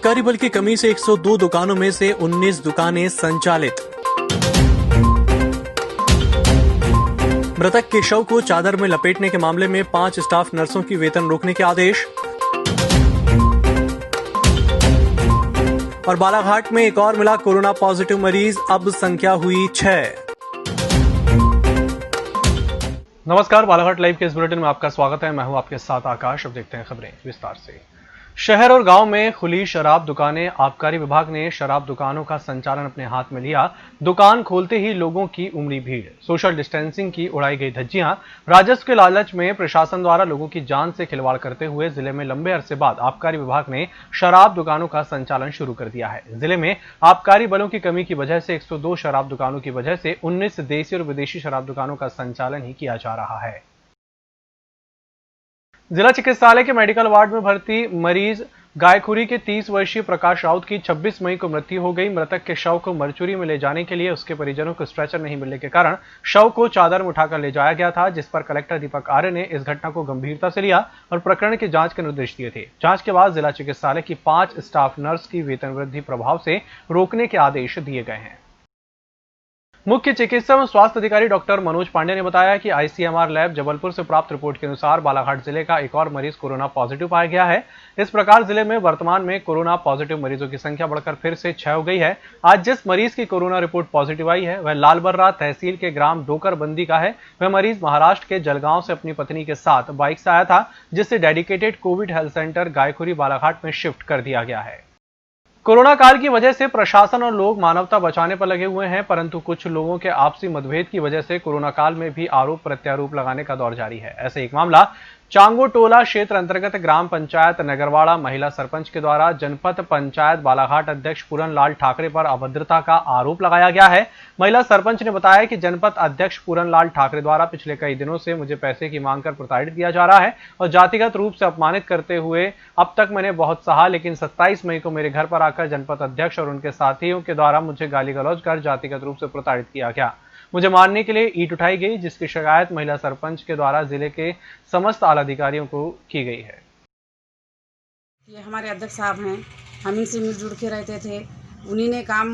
आबकारी बल की कमी से 102 दुकानों में से 19 दुकानें संचालित। मृतक के शव को चादर में लपेटने के मामले में 5 स्टाफ नर्सों की वेतन रोकने के आदेश। और बालाघाट में एक और मिला कोरोना पॉजिटिव मरीज, अब संख्या हुई 6। नमस्कार, बालाघाट लाइव के इस बुलेटिन में आपका स्वागत है। मैं हूं आपके साथ आकाश। अब देखते हैं खबरें विस्तार से। शहर और गांव में खुली शराब दुकानें, आबकारी विभाग ने शराब दुकानों का संचालन अपने हाथ में लिया। दुकान खोलते ही लोगों की उमड़ी भीड़, सोशल डिस्टेंसिंग की उड़ाई गई धज्जियां। राजस्व के लालच में प्रशासन द्वारा लोगों की जान से खिलवाड़ करते हुए जिले में लंबे अरसे बाद आबकारी विभाग ने शराब दुकानों का संचालन शुरू कर दिया है। जिले में आबकारी बलों की कमी की वजह से 102 शराब दुकानों की वजह से 19 देसी और विदेशी शराब दुकानों का संचालन ही किया जा रहा है। जिला चिकित्सालय के मेडिकल वार्ड में भर्ती मरीज गायखुरी के 30 वर्षीय प्रकाश राउत की 26 मई को मृत्यु हो गई। मृतक के शव को मरचुरी में ले जाने के लिए उसके परिजनों को स्ट्रेचर नहीं मिलने के कारण शव को चादर में उठाकर ले जाया गया था, जिस पर कलेक्टर दीपक आर्य ने इस घटना को गंभीरता से लिया और प्रकरण की जांच के निर्देश दिए थे। जांच के बाद जिला चिकित्सालय की 5 स्टाफ नर्स की वेतन वृद्धि प्रभाव से रोकने के आदेश दिए गए हैं। मुख्य चिकित्सा एवं स्वास्थ्य अधिकारी डॉक्टर मनोज पांडे ने बताया कि आईसीएमआर लैब जबलपुर से प्राप्त रिपोर्ट के अनुसार बालाघाट जिले का एक और मरीज कोरोना पॉजिटिव पाया गया है। इस प्रकार जिले में वर्तमान में कोरोना पॉजिटिव मरीजों की संख्या बढ़कर फिर से 6 हो गई है। आज जिस मरीज की कोरोना रिपोर्ट पॉजिटिव आई है वह लालबर्रा तहसील के ग्राम डोकरबंदी का है। वह मरीज महाराष्ट्र के जलगांव से अपनी पत्नी के साथ बाइक से आया था, जिससे dedicated Covid health centre Gaykhuri Balaghat में शिफ्ट कर दिया गया है। कोरोना काल की वजह से प्रशासन और लोग मानवता बचाने पर लगे हुए हैं, परंतु कुछ लोगों के आपसी मतभेद की वजह से कोरोना काल में भी आरोप प्रत्यारोप लगाने का दौर जारी है। ऐसे एक मामला चांगोटोला क्षेत्र अंतर्गत ग्राम पंचायत नगरवाड़ा महिला सरपंच के द्वारा जनपद पंचायत बालाघाट अध्यक्ष पूरन लाल ठाकरे पर अभद्रता का आरोप लगाया गया है। महिला सरपंच ने बताया कि जनपद अध्यक्ष पूरन लाल ठाकरे द्वारा पिछले कई दिनों से मुझे पैसे की मांग कर प्रताड़ित किया जा रहा है और जातिगत रूप से अपमानित करते हुए अब तक मैंने बहुत सहा, लेकिन 27 मई को मेरे घर पर आकर जनपद अध्यक्ष और उनके साथियों के द्वारा मुझे गाली गलौज कर जातिगत रूप से प्रताड़ित किया गया। मुझे मारने के लिए ईंट उठाई गई, जिसकी शिकायत महिला सरपंच के द्वारा जिले के समस्त आला अधिकारियों को की गई है। ये हमारे अध्यक्ष साहब हैं, हम इनसे मिलजुल के रहते थे। उन्हीं ने काम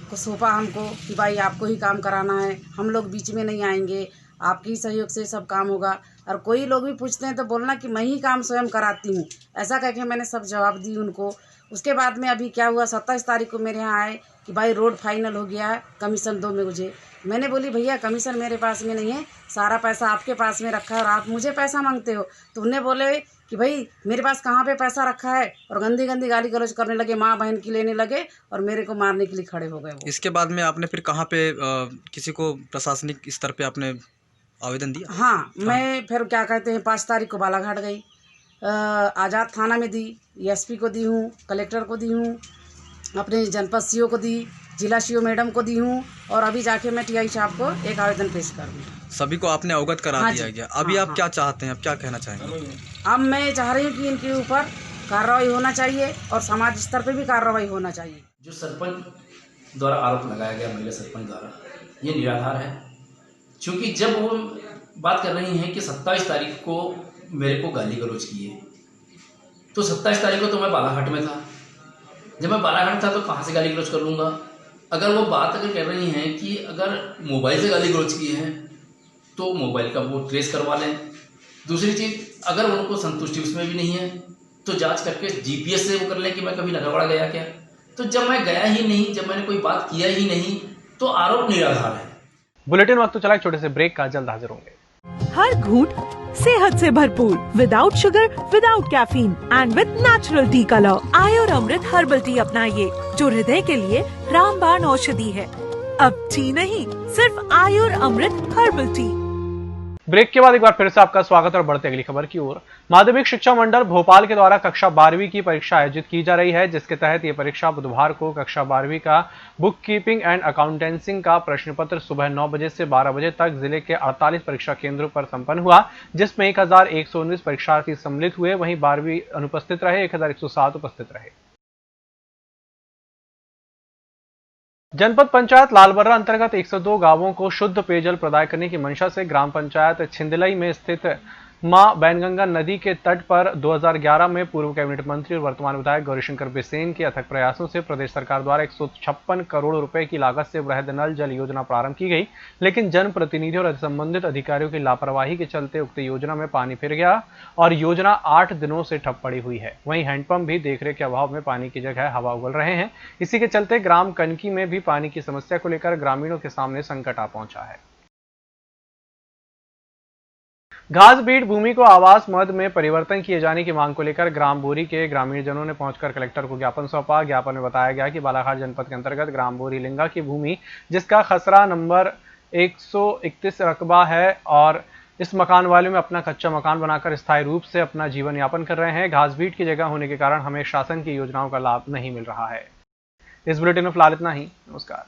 को सौंपा हमको कि भाई आपको ही काम कराना है, हम लोग बीच में नहीं आएंगे, आपके ही सहयोग से सब काम होगा। और कोई लोग भी पूछते हैं तो बोलना कि मैं ही काम स्वयं कराती हूँ, ऐसा कह के मैंने सब जवाब दी उनको। उसके बाद में अभी क्या हुआ, 27 तारीख को मेरे यहाँ आए कि भाई रोड फाइनल हो गया है, कमीशन दो में मुझे। मैंने बोली भैया कमीशन मेरे पास में नहीं है, सारा पैसा आपके पास में रखा है और आप मुझे पैसा मांगते हो। तो उन्हें बोले कि भाई मेरे पास कहाँ पे पैसा रखा है, और गंदी गंदी गाली गलौज करने लगे, माँ बहन की लेने लगे और मेरे को मारने के लिए खड़े हो गए वो। इसके बाद में आपने फिर कहाँ पे किसी को प्रशासनिक स्तर पे आपने आवेदन दिया? हाँ, मैं फिर क्या कहते हैं 5 तारीख को बालाघाट गई, आज़ाद थाना में दी, एसपी को दी हूँ, कलेक्टर को दी हूँ, अपने जनपद सीओ को दी, जिला सीओ मैडम को दी हूँ, और अभी जाके मैं टीआई साहब को एक आवेदन पेश करूँगी। सभी को आपने अवगत करा हाँ दिया जी, गया। अभी हाँ, आप क्या चाहते हैं, आप क्या कहना चाहेंगे? अब मैं चाह रही हूँ कि इनके ऊपर कार्रवाई होना चाहिए और समाज स्तर पे भी कार्रवाई होना चाहिए। जो सरपंच द्वारा आरोप लगाया गया, महिला सरपंच द्वारा, ये निराधार है। क्योंकि जब वो बात कर रही हैं कि 27 तारीख को मेरे को गाली गलौज की है, तो 27 तारीख को तो मैं बालाघाट में था। जब मैं बालाघाट था तो कहाँ से गाली गलौज कर लूँगा? अगर वो बात अगर कर रही हैं कि अगर मोबाइल से गाली गलौज की है तो मोबाइल का वो ट्रेस करवा लें। दूसरी चीज़, अगर उनको संतुष्टि उसमें भी नहीं है तो जांच करके जीपीएस से वो कर लें कि मैं कभी नगरवाड़ा गया क्या। तो जब मैं गया ही नहीं, जब मैंने कोई बात किया ही नहीं, तो आरोप निराधार है। बुलेटिन वक्त तो चला एक छोटे से ब्रेक का, जल्द हाजिर होंगे। हर घूंट सेहत से भरपूर, without sugar, without caffeine and with natural tea colour. Ayur Amrit herbal tea अपनाइए, जो हृदय के लिए रामबाण औषधि है। अब टी नहीं, सिर्फ आयुर अमृत हर्बल टी। ब्रेक के बाद एक बार फिर से आपका स्वागत और बढ़ते अगली खबर की ओर। माध्यमिक शिक्षा मंडल भोपाल के द्वारा कक्षा 12वीं की परीक्षा आयोजित की जा रही है, जिसके तहत ये परीक्षा बुधवार को कक्षा 12वीं का बुक कीपिंग एंड अकाउंटेंसिंग का प्रश्न पत्र सुबह 9 बजे से 12 बजे तक जिले के 48 परीक्षा केंद्रों पर संपन्न हुआ, जिसमें 1119 परीक्षार्थी सम्मिलित हुए। वहीं 12वीं अनुपस्थित रहे, 1107 उपस्थित रहे। जनपद पंचायत लालबर्रा अंतर्गत 102 गांवों को शुद्ध पेयजल प्रदाय करने की मंशा से ग्राम पंचायत छिंदलई में स्थित मां बैनगंगा नदी के तट पर 2011 में पूर्व कैबिनेट मंत्री और वर्तमान विधायक गौरीशंकर बिसेन के अथक प्रयासों से प्रदेश सरकार द्वारा 156 करोड़ रुपए की लागत से वृहद नल जल योजना प्रारंभ की गई, लेकिन जनप्रतिनिधियों और संबंधित अधिकारियों की लापरवाही के चलते उक्त योजना में पानी फिर गया और योजना 8 दिनों से ठप पड़ी हुई है। वहीं हैंडपंप भी देखरेख के अभाव में पानी की जगह हवा उगल रहे हैं। इसी के चलते ग्राम कनकी में भी पानी की समस्या को लेकर ग्रामीणों के सामने संकट आ पहुंचा है। घासबीट भूमि को आवास मद में परिवर्तन किए जाने की मांग को लेकर ग्राम बोरी के ग्रामीणजनों ने पहुंचकर कलेक्टर को ज्ञापन सौंपा। ज्ञापन में बताया गया कि बालाघाट जनपद के अंतर्गत ग्राम बोरी लिंगा की भूमि, जिसका खसरा नंबर 131 रकबा है और इस मकान वाले में अपना कच्चा मकान बनाकर स्थायी रूप से अपना जीवन यापन कर रहे हैं। घासबीट की जगह होने के कारण हमें शासन की योजनाओं का लाभ नहीं मिल रहा है। इस बुलेटिन में फिलहाल इतना ही। नमस्कार।